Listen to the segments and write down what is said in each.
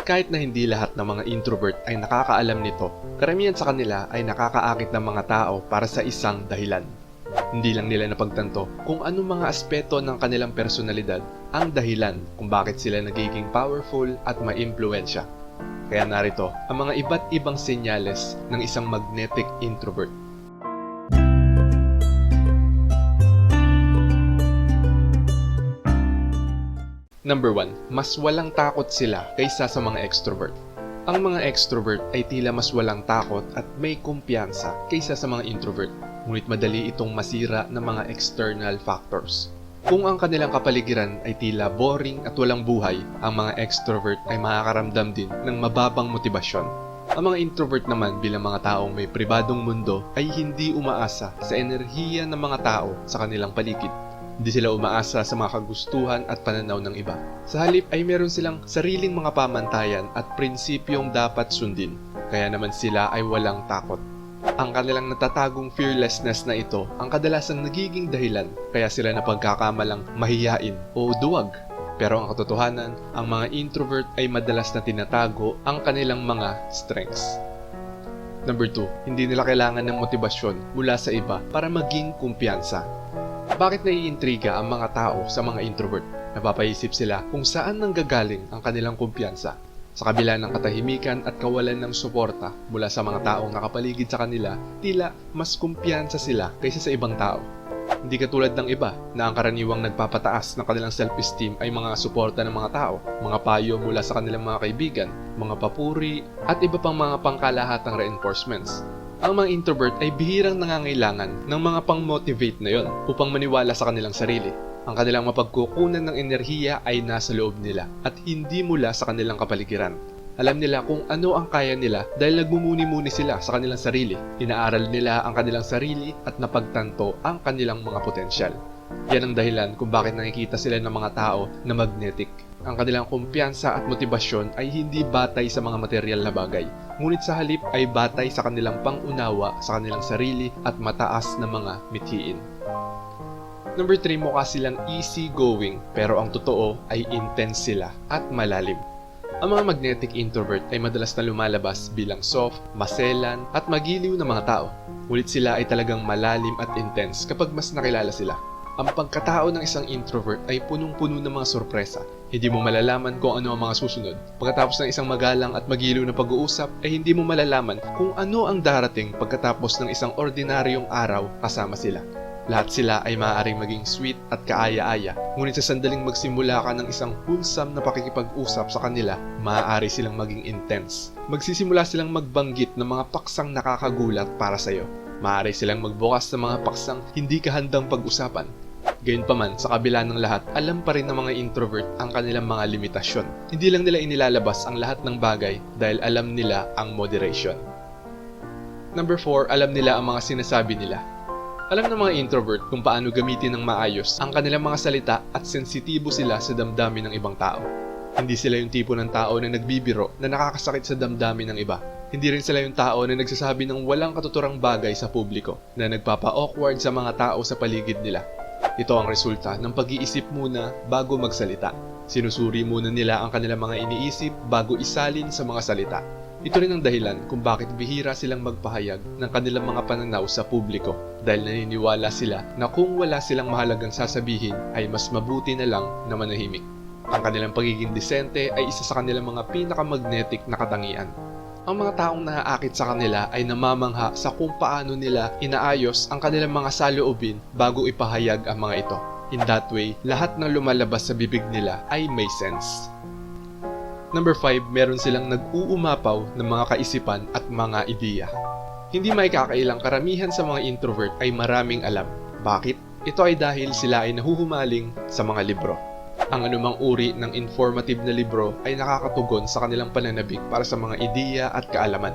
Kahit na hindi lahat ng mga introvert ay nakakaalam nito, karamihan sa kanila ay nakakaakit ng mga tao para sa isang dahilan. Hindi lang nila napagtanto kung anong mga aspeto ng kanilang personalidad ang dahilan kung bakit sila nagiging powerful at maimpluwensya. Kaya narito ang mga iba't ibang senyales ng isang magnetic introvert. Number 1, mas walang takot sila kaysa sa mga extrovert. Ang mga extrovert ay tila mas walang takot at may kumpiyansa kaysa sa mga introvert, ngunit madali itong masira ng mga external factors. Kung ang kanilang kapaligiran ay tila boring at walang buhay, ang mga extrovert ay makakaramdam din ng mababang motibasyon. Ang mga introvert naman bilang mga taong may pribadong mundo ay hindi umaasa sa enerhiya ng mga tao sa kanilang paligid. Hindi sila umaasa sa mga kagustuhan at pananaw ng iba. Sa halip ay meron silang sariling mga pamantayan at prinsipyong dapat sundin, kaya naman sila ay walang takot. Ang kanilang natatagong fearlessness na ito ang kadalasang nagiging dahilan kaya sila napagkakamalang mahiyain o duwag. Pero ang katotohanan, ang mga introvert ay madalas na tinatago ang kanilang mga strengths. Number 2, hindi nila kailangan ng motibasyon mula sa iba para maging kumpiyansa. Bakit naiintriga ang mga tao sa mga introvert? Napapaisip sila kung saan nanggagaling ang kanilang kumpiyansa. Sa kabila ng katahimikan at kawalan ng suporta mula sa mga taong nakapaligid sa kanila, tila mas kumpiyansa sila kaysa sa ibang tao. Hindi katulad ng iba na ang karaniwang nagpapataas ng kanilang self-esteem ay mga suporta ng mga tao, mga payo mula sa kanilang mga kaibigan, mga papuri, at iba pang mga pangkalahatang reinforcements. Ang mga introvert ay bihirang nangangailangan ng mga pang-motivate na yon upang maniwala sa kanilang sarili. Ang kanilang mapagkukunan ng enerhiya ay nasa loob nila at hindi mula sa kanilang kapaligiran. Alam nila kung ano ang kaya nila dahil nagmumuni-muni sila sa kanilang sarili. Inaaral nila ang kanilang sarili at napagtanto ang kanilang mga potensyal. Yan ang dahilan kung bakit nakikita sila ng mga tao na magnetic. Ang kanilang kumpiyansa at motibasyon ay hindi batay sa mga materyal na bagay, ngunit sa halip ay batay sa kanilang pangunawa sa kanilang sarili at mataas na mga mithiin. Number 3, mukha silang easy-going pero ang totoo ay intense sila at malalim. Ang mga magnetic introvert ay madalas na lumalabas bilang soft, maselan at magiliw na mga tao, ngunit sila ay talagang malalim at intense kapag mas nakilala sila. Ang pagkatao ng isang introvert ay punong-puno ng mga sorpresa. Hindi mo malalaman kung ano ang mga susunod. Pagkatapos ng isang magalang at magiliw na pag-uusap, ay hindi mo malalaman kung ano ang darating pagkatapos ng isang ordinaryong araw kasama sila. Lahat sila ay maaaring maging sweet at kaaya-aya, ngunit sa sandaling magsimula ka ng isang wholesome na pakikipag-usap sa kanila, maaari silang maging intense. Magsisimula silang magbanggit ng mga paksang nakakagulat para sa'yo. Maaari silang magbukas ng mga paksang hindi ka handang pag-usapan. Gayunpaman, sa kabila ng lahat, alam pa rin ng mga introvert ang kanilang mga limitasyon. Hindi lang nila inilalabas ang lahat ng bagay dahil alam nila ang moderation. Number 4, alam nila ang mga sinasabi nila. Alam ng mga introvert kung paano gamitin ng maayos ang kanilang mga salita at sensitibo sila sa damdamin ng ibang tao. Hindi sila yung tipo ng tao na nagbibiro na nakakasakit sa damdamin ng iba. Hindi rin sila yung tao na nagsasabi ng walang katuturang bagay sa publiko na nagpapa-awkward sa mga tao sa paligid nila. Ito ang resulta ng pag-iisip muna bago magsalita. Sinusuri muna nila ang kanilang mga iniisip bago isalin sa mga salita. Ito rin ang dahilan kung bakit bihira silang magpahayag ng kanilang mga pananaw sa publiko dahil naniniwala sila na kung wala silang mahalagang sasabihin ay mas mabuti na lang na manahimik. Ang kanilang pagiging disente ay isa sa kanilang mga pinakamagnetic na katangian. Ang mga taong naaakit sa kanila ay namamangha sa kung paano nila inaayos ang kanilang mga saloobin bago ipahayag ang mga ito. In that way, lahat ng lumalabas sa bibig nila ay may sense. Number 5, meron silang nag-uumapaw ng mga kaisipan at mga ideya. Hindi maikakailang karamihan sa mga introvert ay maraming alam. Bakit? Ito ay dahil sila ay nahuhumaling sa mga libro. Ang anumang uri ng informative na libro ay nakakatugon sa kanilang pananabik para sa mga ideya at kaalaman.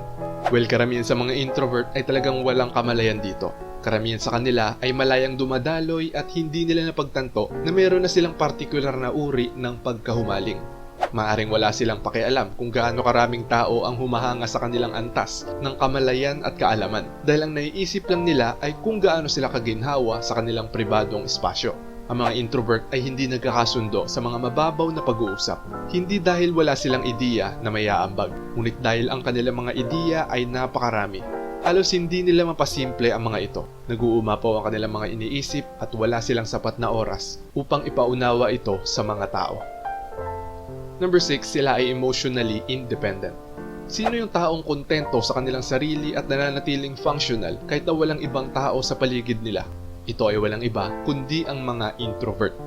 Well, karamihan sa mga introvert ay talagang walang kamalayan dito. Karamihan sa kanila ay malayang dumadaloy at hindi nila napagtanto na meron na silang partikular na uri ng pagkahumaling. Maaring wala silang pakialam kung gaano karaming tao ang humahanga sa kanilang antas ng kamalayan at kaalaman dahil ang naiisip lang nila ay kung gaano sila kaginhawa sa kanilang pribadong espasyo. Ang mga introvert ay hindi nagkakasundo sa mga mababaw na pag-uusap. Hindi dahil wala silang ideya na may aambag, ngunit dahil ang kanilang mga ideya ay napakarami. Halos hindi nila mapasimple ang mga ito. Nag-uumapaw ang kanilang mga iniisip at wala silang sapat na oras upang ipaunawa ito sa mga tao. Number 6, sila ay emotionally independent. Sino yung taong kontento sa kanilang sarili at nananatiling functional kahit na walang ibang tao sa paligid nila? Ito ay walang iba kundi ang mga introvert.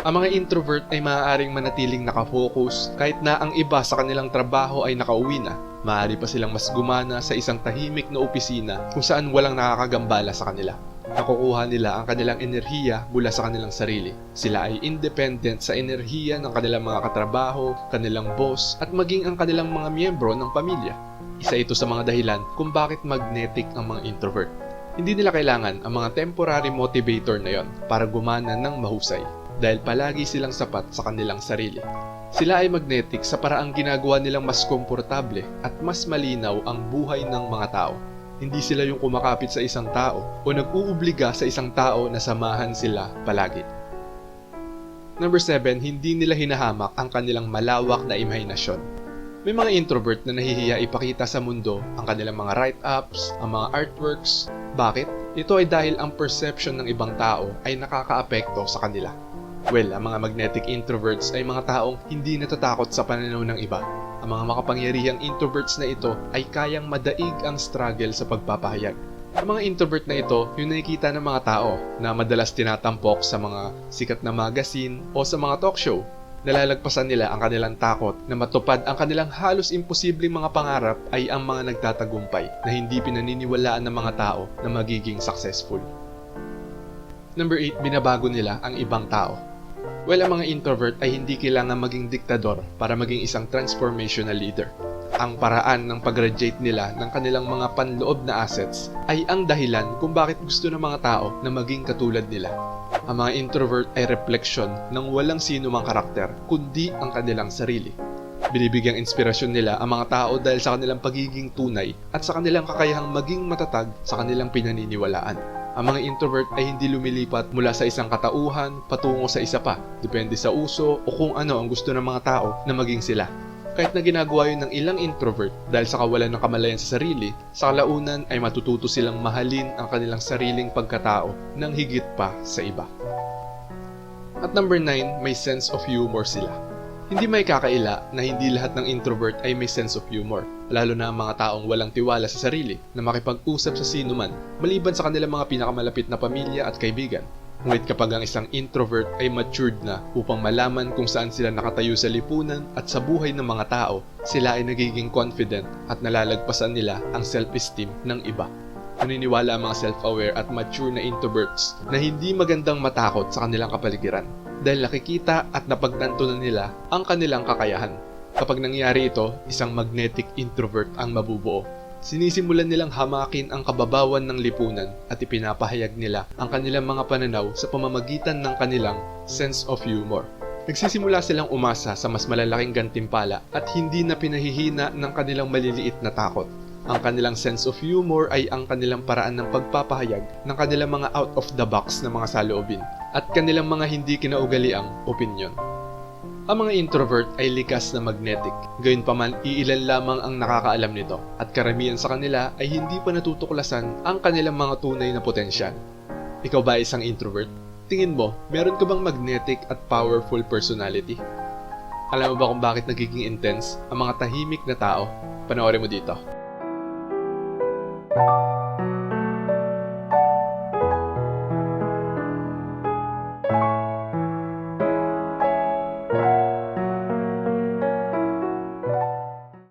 Ang mga introvert ay maaaring manatiling nakafocus kahit na ang iba sa kanilang trabaho ay nakauwi na. Maaari pa silang mas gumana sa isang tahimik na opisina kung saan walang nakakagambala sa kanila. Nakukuha nila ang kanilang enerhiya mula sa kanilang sarili. Sila ay independent sa enerhiya ng kanilang mga katrabaho, kanilang boss, at maging ang kanilang mga miyembro ng pamilya. Isa ito sa mga dahilan kung bakit magnetic ang mga introvert. Hindi nila kailangan ang mga temporary motivator na yon para gumana ng mahusay dahil palagi silang sapat sa kanilang sarili. Sila ay magnetic sa paraang ginagawa nilang mas komportable at mas malinaw ang buhay ng mga tao. Hindi sila yung kumakapit sa isang tao o nag-uubliga sa isang tao na samahan sila palagi. Number 7, hindi nila hinahamak ang kanilang malawak na imahinasyon. May mga introvert na nahihiya ipakita sa mundo ang kanilang mga write-ups, ang mga artworks. Bakit? Ito ay dahil ang perception ng ibang tao ay nakakaapekto sa kanila. Well, ang mga magnetic introverts ay mga taong hindi natatakot sa pananaw ng iba. Ang mga makapangyarihang introverts na ito ay kayang madaig ang struggle sa pagpapahayag. Ang mga introvert na ito, yung nakikita ng mga tao na madalas tinatampok sa mga sikat na magazine o sa mga talk show. Nalalagpasan nila ang kanilang takot na matupad ang kanilang halos imposibleng mga pangarap ay ang mga nagtatagumpay na hindi pinaniniwalaan ng mga tao na magiging successful. Number 8, binabago nila ang ibang tao. Well, ang mga introvert ay hindi kailangan maging diktador para maging isang transformational leader. Ang paraan ng pag-radiate nila ng kanilang mga panloob na assets ay ang dahilan kung bakit gusto ng mga tao na maging katulad nila. Ang mga introvert ay refleksyon ng walang sino mang karakter, kundi ang kanilang sarili. Binibigyang inspirasyon nila ang mga tao dahil sa kanilang pagiging tunay at sa kanilang kakayahang maging matatag sa kanilang pinaniniwalaan. Ang mga introvert ay hindi lumilipat mula sa isang katauhan patungo sa isa pa, depende sa uso o kung ano ang gusto ng mga tao na maging sila. Kahit na ginagawa yun ng ilang introvert dahil sa kawalan ng kamalayan sa sarili, sa kalaunan ay matututo silang mahalin ang kanilang sariling pagkatao ng higit pa sa iba. At number 9, may sense of humor sila. Hindi may kakaila na hindi lahat ng introvert ay may sense of humor, lalo na ang mga taong walang tiwala sa sarili na makipag-usap sa sino man, maliban sa kanilang mga pinakamalapit na pamilya at kaibigan. Ngunit kapag ang isang introvert ay matured na upang malaman kung saan sila nakatayo sa lipunan at sa buhay ng mga tao, sila ay nagiging confident at nalalagpasan nila ang self-esteem ng iba. Naniniwala ang mga self-aware at mature na introverts na hindi magandang matakot sa kanilang kapaligiran dahil nakikita at napagtanto na nila ang kanilang kakayahan. Kapag nangyari ito, isang magnetic introvert ang mabubuo. Sinisimulan nilang hamakin ang kababawan ng lipunan at ipinapahayag nila ang kanilang mga pananaw sa pamamagitan ng kanilang sense of humor. Nagsisimula silang umasa sa mas malalaking gantimpala at hindi na pinahihina ng kanilang maliliit na takot. Ang kanilang sense of humor ay ang kanilang paraan ng pagpapahayag ng kanilang mga out of the box na mga saloobin at kanilang mga hindi kinaugaliang opinyon. Ang mga introvert ay likas na magnetic, gayunpaman iilan lamang ang nakakaalam nito at karamihan sa kanila ay hindi pa natutuklasan ang kanilang mga tunay na potensyal. Ikaw ba isang introvert? Tingin mo, meron ka bang magnetic at powerful personality? Alam mo ba kung bakit nagiging intense ang mga tahimik na tao? Panoorin mo dito.